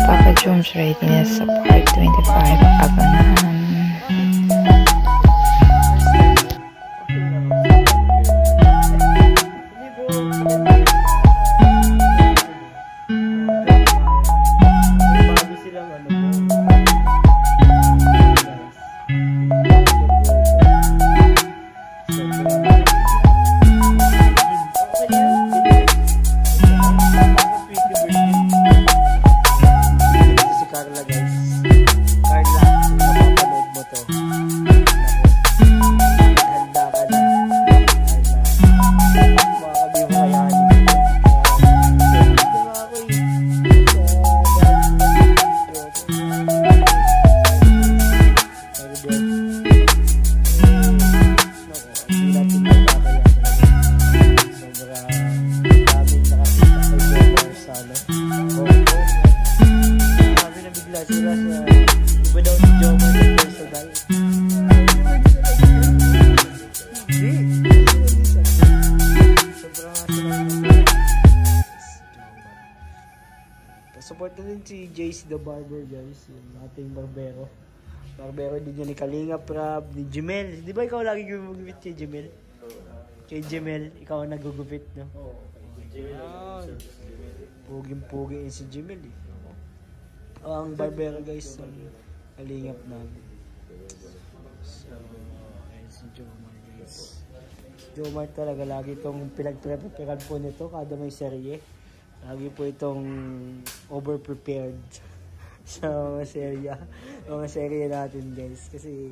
Papa John's readiness sa part 25 abangan. Support na din si JC the Barber, guys, yung ating barbero. Barbero din niya ni Kalinga Prab, ni Jemel. Di ba ikaw lagi gumugupit kay Jemel? Kay Jemel, ikaw ang nagugupit, no? Oo, kay Jemel. Puging-puging si Jemel, eh. Ang barbero, guys, ang Kalingap namin. So, ayun si Jomar, guys. Jomar talaga lagi itong pinag-preparean po nito kada may serye. Lagi po itong over-prepared sa mga serye natin, guys. Kasi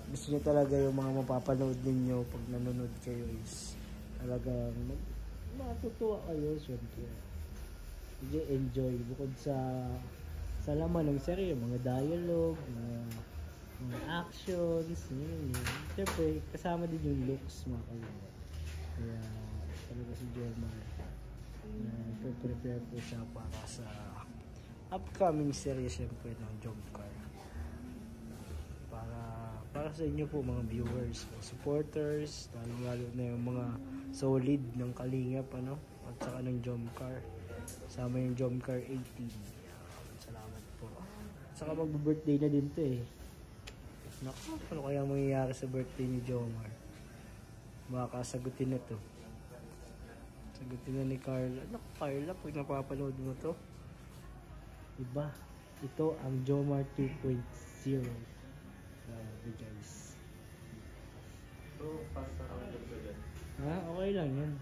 gusto nyo talaga yung mga mapapanood ninyo pag nanonood kayo is talagang matutuwa kayo, syempre. Enjoy. Bukod sa laman ng serye, mga dialogue, mga actions, syempre kasama din yung looks, mga kalingap. Kaya talaga si Jomar prepare po siya para sa upcoming series, syempre, ng Jomcar. Para sa inyo po, mga viewers, mga supporters, lalo na yung mga solid ng Kalingap, ano, at saka ng Jomcar. Sama yung Jomcar 18. Salamat po. At saka mag-birthday na din to, eh. Naku, ano kaya mangyayari sa birthday ni Jomar? Baka sagutin na to. Sagutin na ni Carla. Naku, Carla, pag napapanood mo to, diba? Ito ang Jomar 2.0. Grabe, guys. Ha? Okay lang yan.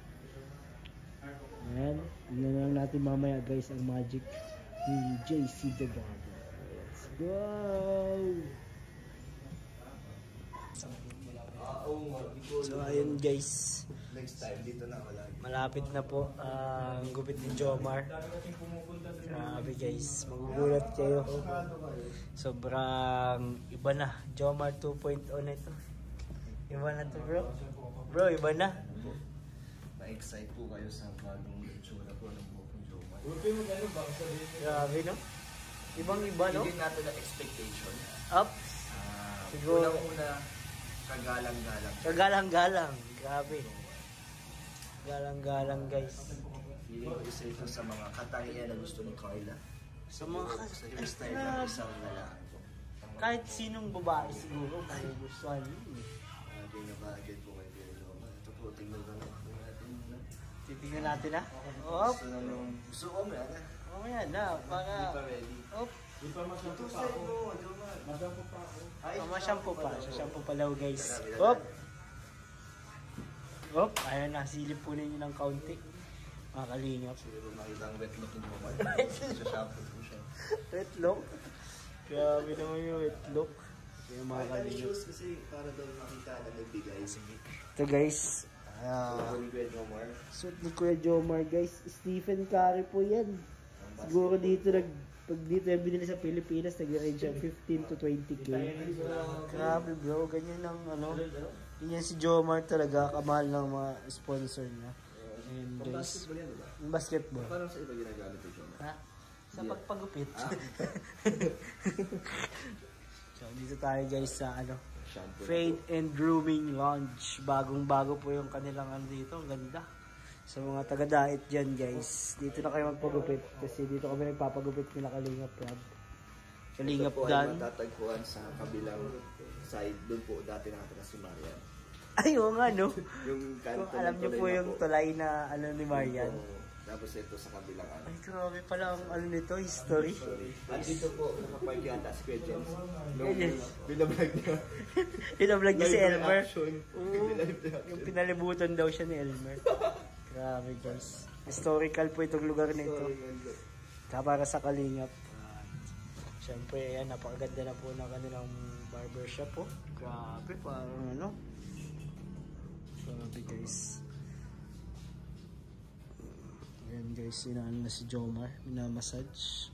Ayan. Tignan na lang natin mamaya, guys, ang magic ni JC the Barber. Let's go! So, ayun, guys. Next time, dito na ako lagi. Malapit na po ang gupit ni Jomar. Grabe, guys, magugulat kayo. Sobrang iba na. Jomar 2.0 na ito. Iba na to, bro. Bro, iba na. Na-excite po kayo sa bagong itsura po ng buong Jomar. Grabe, no? Ibang iba, no? Hindi natin na expectation. Up. Siguro. Unang-una, kagalang-galang. Kagalang-galang. Grabe. Galang-galang, guys. Feeling ko isa ito sa mga katangian na gusto ni Carla. Sa mga sa hairstyle ng isang lalaki. kahit sinong babae siguro magugustuhan yun. Bagay na bagay po kayo din. Ito po, tingnan lang natin. Titingnan natin, ha? Oh, gusto ko mo yan. oh, yan na. Para... Hindi pa ready. Oh, Hindi pa masyampo pa ako. Masyampo pa ako. masyampo pa. Masyampo pa lang, guys. Oh! Oh, ayan na. Silip po ninyo ng kaunti. Mga Kalingap. Siguro makita ang wet look mo. Sa shampoo po siya. Wet look? Grabe naman yung wet look. Yung mga Kalingap. Kasi para daw makita na nagbigay. Sige. Ito, guys. Suit ni Kuya Jomar, guys. Stephen Curry po yan. Siguro dito pag dito yung binili sa Pilipinas, nag-range siya 15 to 20k. Grabe, bro. Ganyan ang ganyan si Jomar talaga. Kamahal ng mga sponsor niya. And guys, yung basketball. Parang sa iba ginagamit yung Jomar. Ha? Sa pagpagupit. So, dito tayo, guys, sa Fade and Grooming Lounge. Bagong-bago po yung kanilang dito. Ang ganda. Sa mga taga-diet dyan guys, dito na kayo magpagupit kasi dito kami nagpapagupit nila Kalingap Rob. Kalingap Ito po Dan. ay matatagpuan sa kabilang side. Doon po dati nakatira si Marian. Ay, oo nga no. Yung kanto Kung alam ng niyo po tulay na yung tulay na ano ni Marian. Oo. Tapos ito sa kabilang ano. Ay, grabe pala ang ano nito, history. At dito po, nakapark yata si Kuya Jens. Kuya Jens. Binablog niya. Pinablog niya si Live Elmer. reaction. Oo, Live reaction. yung pinalibutan daw siya ni Elmer. Grabe guys. Historical po itong lugar na ito. Sorry, Mendo. Para sa Kalingap. Siyempre, ayan, napakaganda na po ng kanilang barbershop po. Grabe, parang ano. Grabe guys. Ayan guys, inaano na si Jomar. Minamassage.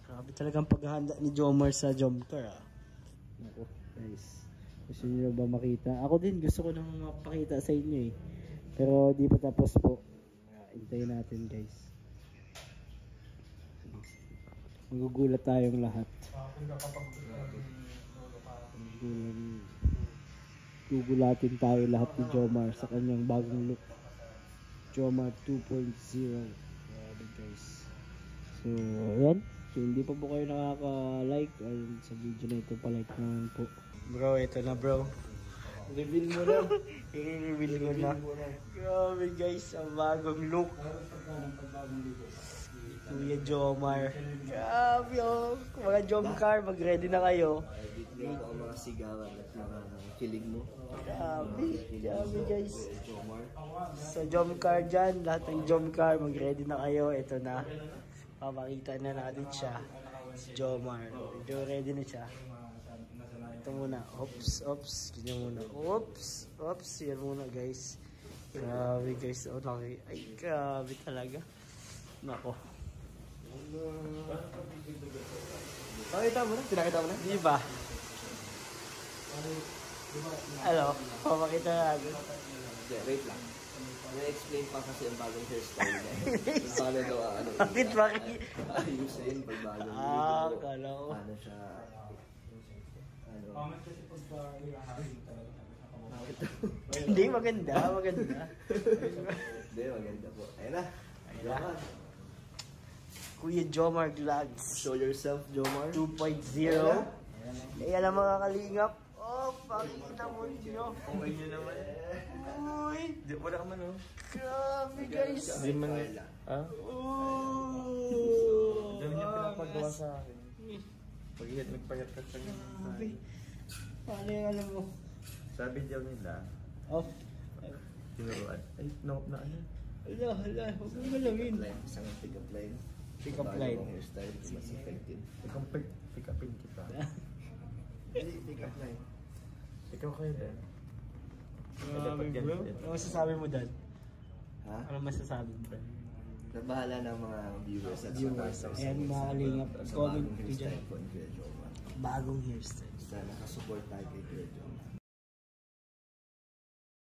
Grabe talagang paghahanda ni Jomar sa Jomcar ah. Naku guys. Gusto niyo ba makita? Ako din gusto ko nang mapakita sa inyo eh. Pero di pa tapos po. Hintayin natin guys. Magugulat tayong lahat. Gugulatin tayo lahat ni Jomar sa kanyang bagong look. Jomar 2.0. Grabe guys. So, ayan. So, hindi pa po kayo nakaka-like sa video na ito, pa-like naman po. Bro, ito na bro. Reveal mo na. I-reveal mo na. Grabe guys, ang bagong look. Kuya Jomar. Grabe oh. Mga Jomcar, mag-ready na kayo. Dito po ang mga sigawan at mga kilig mo. Grabe. Grabe guys. Jomar. Sa Jomcar dyan, lahat ng Jomcar, mag-ready na kayo. Ito na. Papakita na natin siya. Si Jomar. Medyo ready na siya. Ito muna. Oops. Ganyan muna. Oops. Yan muna guys. Grabe guys. Oh, laki. Ay, grabe talaga. Nako. Pakita mo na? Pinakita mo na? Di ba? Ano? Papakita na natin. Okay, wait lang. Na-explain pa kasi ang bagong hairstyle niya. Paano daw ano? Bakit? Ayusin pag bagong video. Kala ko. Paano siya? Ano? Hindi, maganda. Hindi, maganda po. Ayun na. Ayun na. Kuya Jomar Vlogs Show yourself, Jomar. 2.0. Ayan ang mga kalingap. Oh, pakita mo nyo. Okay nyo naman. Uy, Di mo naman, oh. grabe guys. Di man ha? Dami niya pinapagawa sa akin. Pag-iit, nagpayat ka sa niya. Paano yung alam mo? Sa video nila, Oh, tinuruan. Ay, no, na ano? hala. Huwag mo malawin. Isang pick-up line. Pick-up line. Bagong hairstyle, mas effective. Pick-upin kita. Hindi, pick-up line. Ikaw kayo din. Grabe bro. Ano masasabi mo dad? Ha? Ano masasabi mo dad? Nabahala ng mga viewers at Viewers. supporters. Ayan, mga kalingap. Sa Comment bagong ko dyan. hairstyle ko ni Kuya Jomar. Bagong hairstyle. Basta nakasupport tayo kay Kuya Jomar.